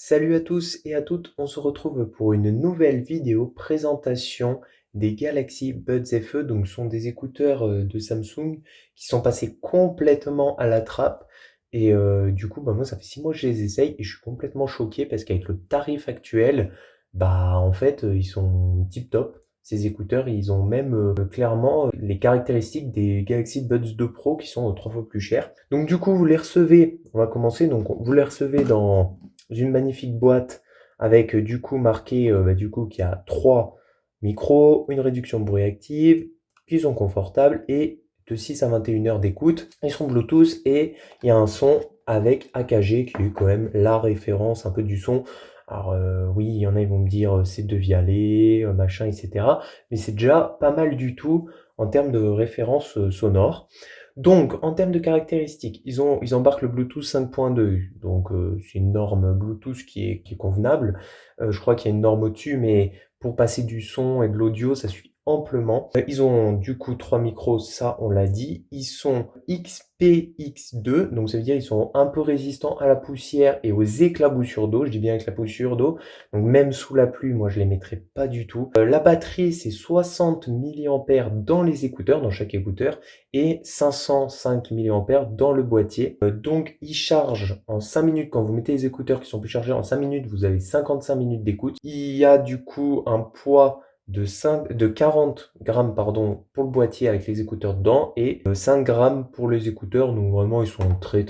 Salut à tous et à toutes, on se retrouve pour une nouvelle vidéo présentation des Galaxy Buds FE, donc ce sont des écouteurs de Samsung qui sont passés complètement à la trappe et du coup moi ça fait 6 mois que je les essaye et je suis complètement choqué parce qu'avec le tarif actuel, en fait ils sont tip top. Ces écouteurs, ils ont même clairement les caractéristiques des Galaxy Buds 2 Pro qui sont 3 fois plus chers. Donc du coup vous les recevez, on va commencer, donc vous les recevez dans une magnifique boîte avec du coup marqué du coup qu'il y a 3 micros, une réduction de bruit active, qui sont confortables et de 6 à 21 heures d'écoute. Ils sont Bluetooth et il y a un son avec AKG qui est quand même la référence un peu du son. Alors oui, il y en a, ils vont me dire c'est de Vialet, machin, etc. Mais c'est déjà pas mal du tout en termes de référence sonore. Donc, en termes de caractéristiques, ils embarquent le Bluetooth 5.2, donc c'est une norme Bluetooth qui est convenable. Je crois qu'il y a une norme au-dessus, mais pour passer du son et de l'audio, ça suffit amplement. Ils ont du coup 3 micros, ça on l'a dit. Ils sont XPX2, donc ça veut dire ils sont un peu résistants à la poussière et aux éclaboussures d'eau. Je dis bien éclaboussures d'eau, donc même sous la pluie, moi je les mettrais pas du tout. La batterie, c'est 60 mAh dans les écouteurs, dans chaque écouteur et 505 mAh dans le boîtier. Donc il charge en 5 minutes. Quand vous mettez les écouteurs qui sont plus chargés en 5 minutes, vous avez 55 minutes d'écoute. Il y a du coup un poids de 40 grammes pardon, pour le boîtier avec les écouteurs dedans et 5 grammes pour les écouteurs. Donc vraiment ils sont très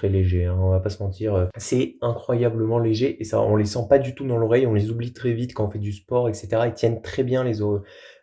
légers, hein, on va pas se mentir. C'est incroyablement léger et ça on les sent pas du tout dans l'oreille, on les oublie très vite quand on fait du sport, etc. Ils tiennent très bien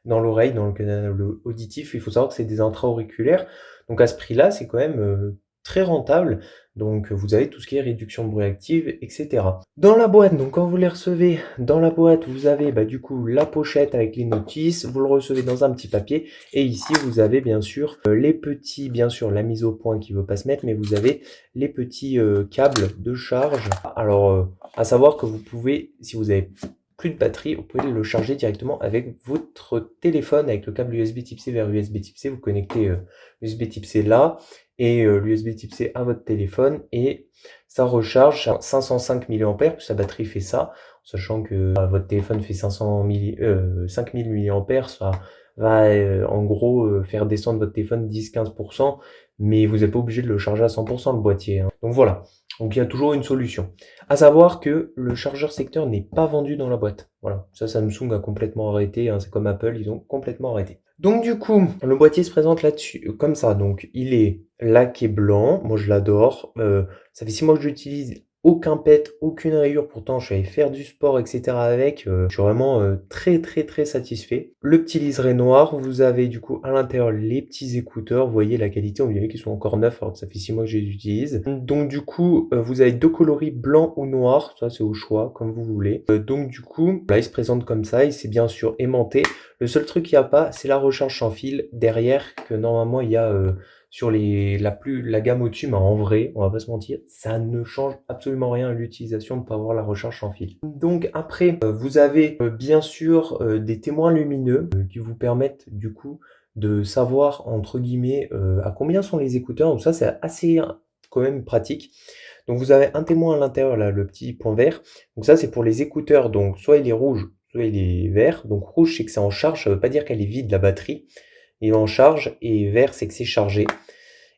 dans l'oreille, dans le canal auditif. Il faut savoir que c'est des intra-auriculaires. Donc à ce prix-là, c'est quand même très rentable. Donc vous avez tout ce qui est réduction de bruit active, etc. Dans la boîte, donc quand vous les recevez, dans la boîte, vous avez du coup la pochette avec les notices, vous le recevez dans un petit papier, et ici vous avez bien sûr les petits, bien sûr la mise au point qui ne veut pas se mettre, mais vous avez les petits câbles de charge. Alors à savoir que vous pouvez, si vous avez plus de batterie, vous pouvez le charger directement avec votre téléphone, avec le câble USB type C vers USB type C. Vous connectez USB type C là et l'USB type C à votre téléphone et ça recharge à 505 mAh, puis sa batterie fait ça, sachant que votre téléphone fait 5000 mAh, ça va en gros faire descendre votre téléphone 10-15%, mais vous n'êtes pas obligé de le charger à 100% le boîtier, hein. Donc voilà, donc il y a toujours une solution. À savoir que le chargeur secteur n'est pas vendu dans la boîte. Voilà, ça Samsung a complètement arrêté, hein, c'est comme Apple, ils ont complètement arrêté. Donc du coup, le boîtier se présente là-dessus, comme ça. Donc il est laqué blanc, moi je l'adore. Ça fait 6 mois que j'utilise, aucun pet, aucune rayure. Pourtant, je suis allé faire du sport, etc. avec. Je suis vraiment très satisfait. Le petit liseré noir, vous avez du coup à l'intérieur les petits écouteurs. Vous voyez la qualité, on dirait qu'ils sont encore neufs alors que ça fait 6 mois que je les utilise. Donc du coup, vous avez deux coloris blanc ou noir. Ça c'est au choix, comme vous voulez. Donc du coup, là il se présente comme ça. Il s'est bien sûr aimanté. Le seul truc qu'il n'y a pas, c'est la recharge sans fil derrière que normalement il y a sur la gamme au-dessus, mais en vrai, on va pas se mentir, ça ne change absolument rien à l'utilisation de ne pas avoir la recharge sans fil. Donc après, vous avez bien sûr des témoins lumineux qui vous permettent du coup de savoir entre guillemets à combien sont les écouteurs. Donc ça c'est assez quand même pratique. Donc vous avez un témoin à l'intérieur là, le petit point vert. Donc ça c'est pour les écouteurs. Donc soit il est rouge, soit il est vert. Donc rouge c'est que c'est en charge, ça veut pas dire qu'elle est vide la batterie. Il est en charge et vert c'est que c'est chargé.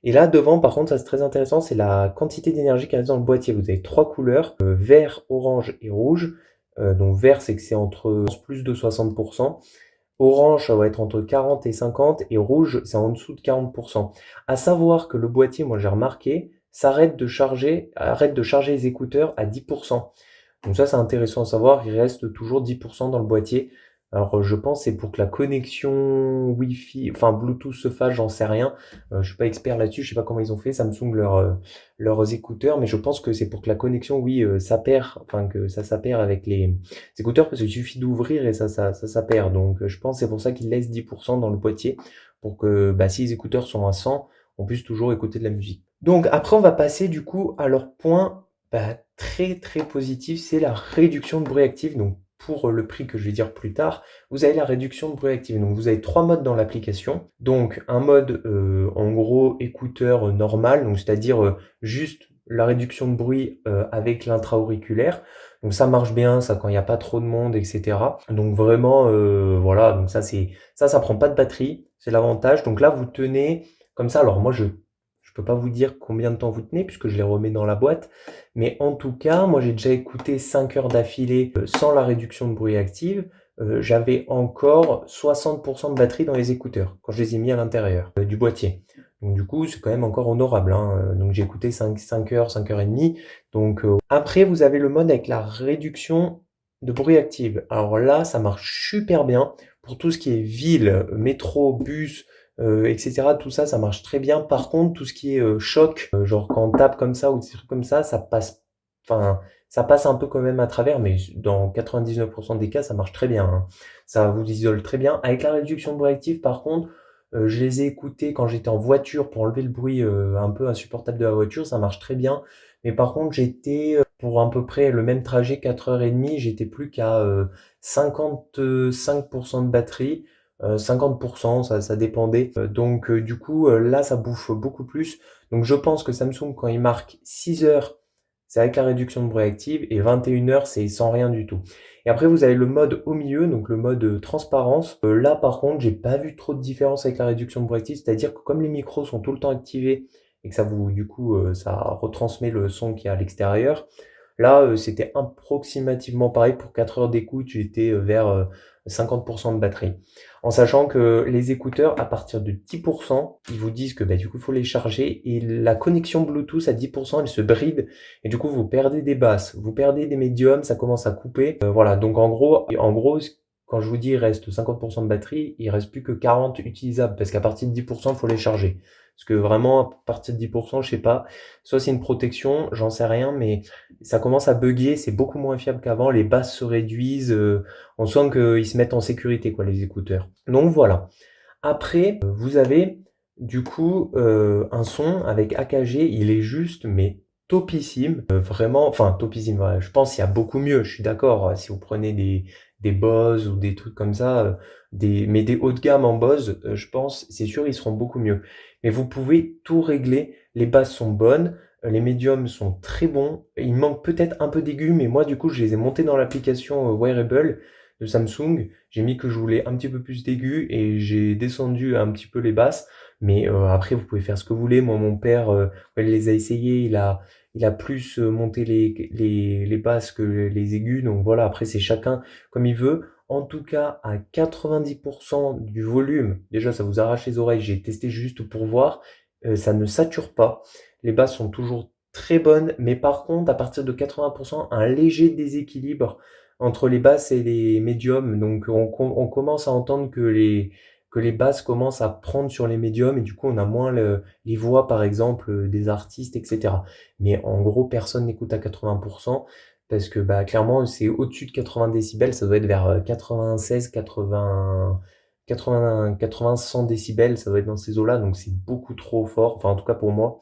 Et là devant par contre ça c'est très intéressant, c'est la quantité d'énergie qu'il y a dans le boîtier. Vous avez 3 couleurs, vert, orange et rouge. Donc vert c'est que c'est entre plus de 60%. Orange, ça va être entre 40 et 50 et rouge, c'est en dessous de 40%. À savoir que le boîtier, moi j'ai remarqué, arrête de charger les écouteurs à 10%. Donc ça c'est intéressant à savoir, il reste toujours 10% dans le boîtier. Alors je pense que c'est pour que la connexion Wi-Fi, enfin Bluetooth se fasse, j'en sais rien. Je suis pas expert là-dessus, je sais pas comment ils ont fait, Samsung leurs écouteurs, mais je pense que c'est pour que la connexion, oui, s'appaire, enfin que ça s'appaire avec les écouteurs, parce qu'il suffit d'ouvrir et ça s'appaire. Donc je pense que c'est pour ça qu'ils laissent 10% dans le boîtier, pour que si les écouteurs sont à 100, on puisse toujours écouter de la musique. Donc après on va passer du coup à leur point très positif, c'est la réduction de bruit actif. Donc pour le prix que je vais dire plus tard, vous avez la réduction de bruit active. Donc vous avez 3 modes dans l'application. Donc un mode en gros écouteur normal, donc c'est-à-dire juste la réduction de bruit avec l'intra-auriculaire. Donc ça marche bien, ça quand il n'y a pas trop de monde, etc. Donc vraiment, voilà, donc ça prend pas de batterie, c'est l'avantage. Donc là, vous tenez comme ça. Alors moi, je peux pas vous dire combien de temps vous tenez puisque je les remets dans la boîte. Mais en tout cas, moi j'ai déjà écouté 5 heures d'affilée sans la réduction de bruit active. J'avais encore 60% de batterie dans les écouteurs quand je les ai mis à l'intérieur du boîtier. Donc du coup, c'est quand même encore honorable, hein. Donc j'ai écouté 5 heures, 5 heures et demie. Donc après, vous avez le mode avec la réduction de bruit active. Alors là, ça marche super bien pour tout ce qui est ville, métro, bus, etc. Tout ça, ça marche très bien. Par contre, tout ce qui est choc, genre quand on tape comme ça ou des trucs comme ça passe, enfin, ça passe un peu quand même à travers, mais dans 99% des cas, ça marche très bien, hein. Ça vous isole très bien. Avec la réduction de bruit active, par contre, je les ai écoutés quand j'étais en voiture pour enlever le bruit un peu insupportable de la voiture, ça marche très bien. Mais par contre, j'étais pour à peu près le même trajet, 4 heures et demie, j'étais plus qu'à 55% de batterie. 50%, ça dépendait. Donc du coup, là, ça bouffe beaucoup plus. Donc je pense que Samsung, quand il marque 6 heures, c'est avec la réduction de bruit active, et 21 heures, c'est sans rien du tout. Et après, vous avez le mode au milieu, donc le mode transparence. Là, par contre, j'ai pas vu trop de différence avec la réduction de bruit active, c'est-à-dire que comme les micros sont tout le temps activés et que ça vous, du coup, ça retransmet le son qui est à l'extérieur. Là, c'était approximativement pareil pour 4 heures d'écoute, j'étais vers 50% de batterie. En sachant que les écouteurs, à partir de 10%, ils vous disent que bah, du coup, il faut les charger et la connexion Bluetooth à 10%, elle se bride et du coup, vous perdez des basses, vous perdez des médiums, ça commence à couper. Voilà, donc en gros, quand je vous dis il reste 50% de batterie, il reste plus que 40 utilisables parce qu'à partir de 10%, il faut les charger. Parce que vraiment, à partir de 10%, je sais pas, soit c'est une protection, j'en sais rien, mais ça commence à bugger, c'est beaucoup moins fiable qu'avant, les basses se réduisent, on sent qu'ils se mettent en sécurité, quoi, les écouteurs. Donc voilà. Après, vous avez du coup un son avec AKG, il est juste, mais topissime. Vraiment, enfin topissime, ouais, je pense qu'il y a beaucoup mieux, je suis d'accord. Si vous prenez des Bose ou des trucs comme ça, mais des hauts de gamme en Bose, je pense, c'est sûr, ils seront beaucoup mieux. Mais vous pouvez tout régler, les basses sont bonnes, les médiums sont très bons. Il manque peut-être un peu d'aigus, mais moi du coup je les ai montés dans l'application Wearable de Samsung. J'ai mis que je voulais un petit peu plus d'aigus et j'ai descendu un petit peu les basses. Mais après, vous pouvez faire ce que vous voulez. Moi, mon père, il les a essayés. Il a plus monté les basses que les aigus. Donc voilà, après, c'est chacun comme il veut. En tout cas, à 90% du volume, déjà, ça vous arrache les oreilles. J'ai testé juste pour voir. Ça ne sature pas. Les basses sont toujours très bonnes. Mais par contre, à partir de 80%, un léger déséquilibre entre les basses et les médiums. Donc on commence à entendre que les basses commencent à prendre sur les médiums et du coup on a moins les voix par exemple des artistes, etc. Mais en gros personne n'écoute à 80% parce que bah clairement c'est au-dessus de 80 décibels, ça doit être vers 96, 80, 80, 80, 100 décibels, ça doit être dans ces eaux-là, donc c'est beaucoup trop fort, enfin en tout cas pour moi.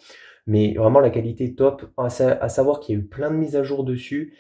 Mais vraiment la qualité est top, à savoir qu'il y a eu plein de mises à jour dessus.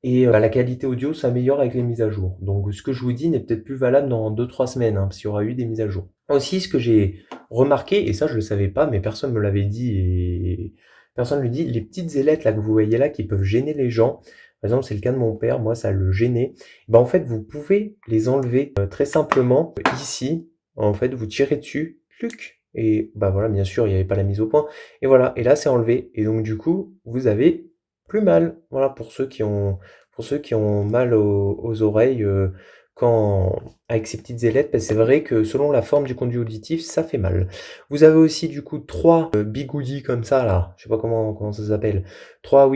Et la qualité audio s'améliore avec les mises à jour. Donc ce que je vous dis n'est peut-être plus valable dans 2-3 semaines, hein, parce qu'il y aura eu des mises à jour. Aussi, ce que j'ai remarqué, et ça je le savais pas, mais personne me l'avait dit, et personne ne le dit, les petites ailettes là que vous voyez là qui peuvent gêner les gens, par exemple c'est le cas de mon père, moi ça le gênait, ben, en fait vous pouvez les enlever très simplement ici, en fait vous tirez dessus, pluc, et bah voilà, bien sûr il n'y avait pas la mise au point, et voilà, et là c'est enlevé, et donc du coup vous avez plus mal, voilà, pour ceux qui ont mal aux oreilles avec ces petites ailettes, parce que c'est vrai que selon la forme du conduit auditif, ça fait mal. Vous avez aussi du coup trois bigoudis comme ça là, je sais pas comment ça s'appelle. Trois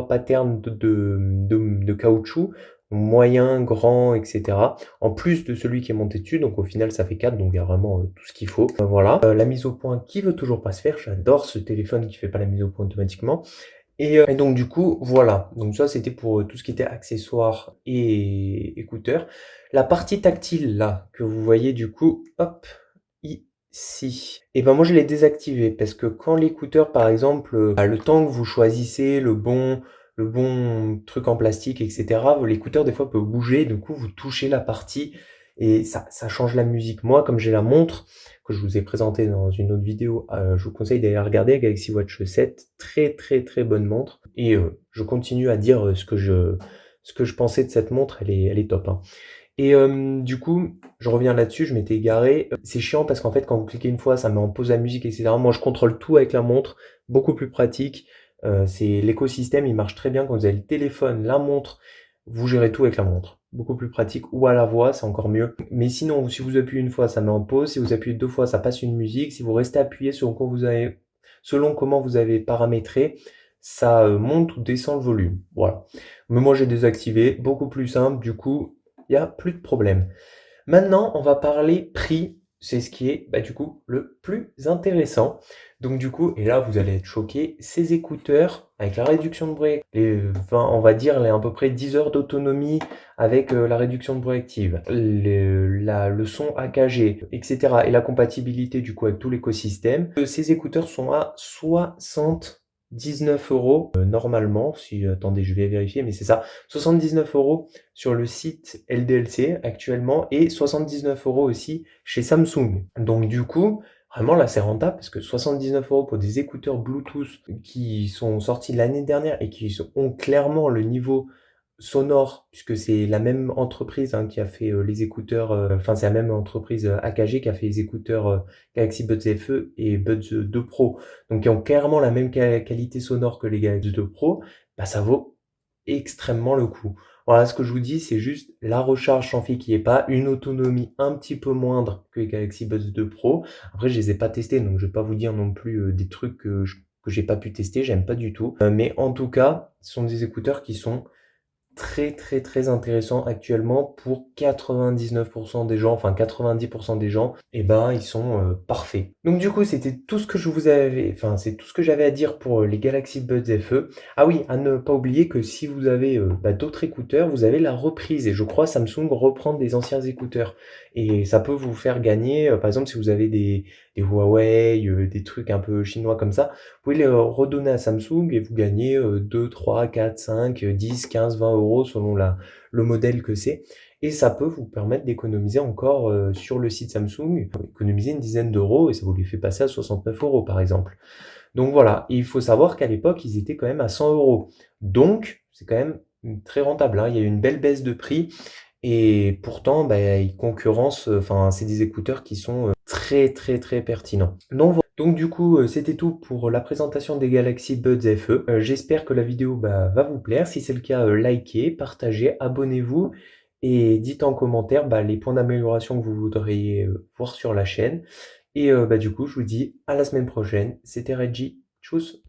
patterns de caoutchouc, moyen, grand, etc. En plus de celui qui est monté dessus, donc au final ça fait 4, donc il y a vraiment tout ce qu'il faut. Voilà. La mise au point qui veut toujours pas se faire, j'adore ce téléphone qui fait pas la mise au point automatiquement. Et donc du coup, voilà. Donc ça, c'était pour tout ce qui était accessoires et écouteurs. La partie tactile là que vous voyez du coup, hop, ici. Et ben moi je l'ai désactivé parce que quand l'écouteur, par exemple, le temps que vous choisissez le bon truc en plastique, etc., l'écouteur des fois peut bouger. Du coup, vous touchez la partie et ça change la musique. Moi, comme j'ai la montre que je vous ai présentée dans une autre vidéo, je vous conseille d'aller regarder Galaxy Watch 7, très, très, très bonne montre et je continue à dire, ce que je pensais de cette montre, elle est top, hein. Et du coup, je reviens là-dessus, je m'étais égaré. C'est chiant parce qu'en fait, quand vous cliquez une fois, ça met en pause la musique et cetera. Moi, je contrôle tout avec la montre, beaucoup plus pratique. C'est l'écosystème, il marche très bien quand vous avez le téléphone, la montre, vous gérez tout avec la montre. Beaucoup plus pratique ou à la voix, c'est encore mieux. Mais sinon, si vous appuyez une fois, ça met en pause. Si vous appuyez 2 fois, ça passe une musique. Si vous restez appuyé selon comment vous avez paramétré, ça, monte ou descend le volume. Voilà. Mais moi, j'ai désactivé, beaucoup plus simple, du coup, il y a plus de problème. Maintenant, on va parler prix. C'est ce qui est, bah, du coup, le plus intéressant. Donc du coup, et là, vous allez être choqués, ces écouteurs, avec la réduction de bruit, les 20, on va dire, les à peu près 10 heures d'autonomie avec la réduction de bruit active, le son AKG, etc. et la compatibilité du coup avec tout l'écosystème, ces écouteurs sont à 79 € normalement. Si, attendez, je vais vérifier, mais c'est ça, 79 € sur le site LDLC actuellement et 79 € aussi chez Samsung. Donc du coup, vraiment là c'est rentable parce que 79 € pour des écouteurs Bluetooth qui sont sortis l'année dernière et qui ont clairement le niveau sonore, puisque c'est la même entreprise, hein, qui a fait les écouteurs, enfin c'est la même entreprise AKG qui a fait les écouteurs Galaxy Buds FE et Buds 2 Pro, donc qui ont clairement la même qualité sonore que les Galaxy 2 Pro, bah ça vaut extrêmement le coup. Voilà, ce que je vous dis, c'est juste la recharge sans fil qui est pas, une autonomie un petit peu moindre que les Galaxy Buds 2 Pro. Après, je les ai pas testés, donc je vais pas vous dire non plus des trucs que j'ai pas pu tester, j'aime pas du tout. Mais en tout cas, ce sont des écouteurs qui sont très très très intéressant actuellement pour 99% des gens, enfin 90% des gens, et ben ils sont parfaits. Donc du coup c'était tout ce que je vous avais, enfin c'est tout ce que j'avais à dire pour les Galaxy Buds FE. Ah oui, à ne pas oublier que si vous avez d'autres écouteurs, vous avez la reprise et je crois Samsung reprend des anciens écouteurs et ça peut vous faire gagner, par exemple si vous avez des Huawei, des trucs un peu chinois comme ça, vous pouvez les redonner à Samsung et vous gagnez 2, 3, 4, 5, 10, 15, 20 € selon le modèle que c'est. Et ça peut vous permettre d'économiser encore sur le site Samsung, économiser une dizaine d'euros et ça vous les fait passer à 69 € par exemple. Donc voilà, et il faut savoir qu'à l'époque, ils étaient quand même à 100 €. Donc, c'est quand même très rentable, hein. Il y a eu une belle baisse de prix et pourtant, bah, ils concurrencent, enfin, c'est des écouteurs qui sont très, très, très pertinents. Donc du coup, c'était tout pour la présentation des Galaxy Buds FE. J'espère que la vidéo, bah, va vous plaire. Si c'est le cas, likez, partagez, abonnez-vous et dites en commentaire, bah, les points d'amélioration que vous voudriez, voir sur la chaîne et bah, du coup, je vous dis à la semaine prochaine. C'était Reggie. Tchuss!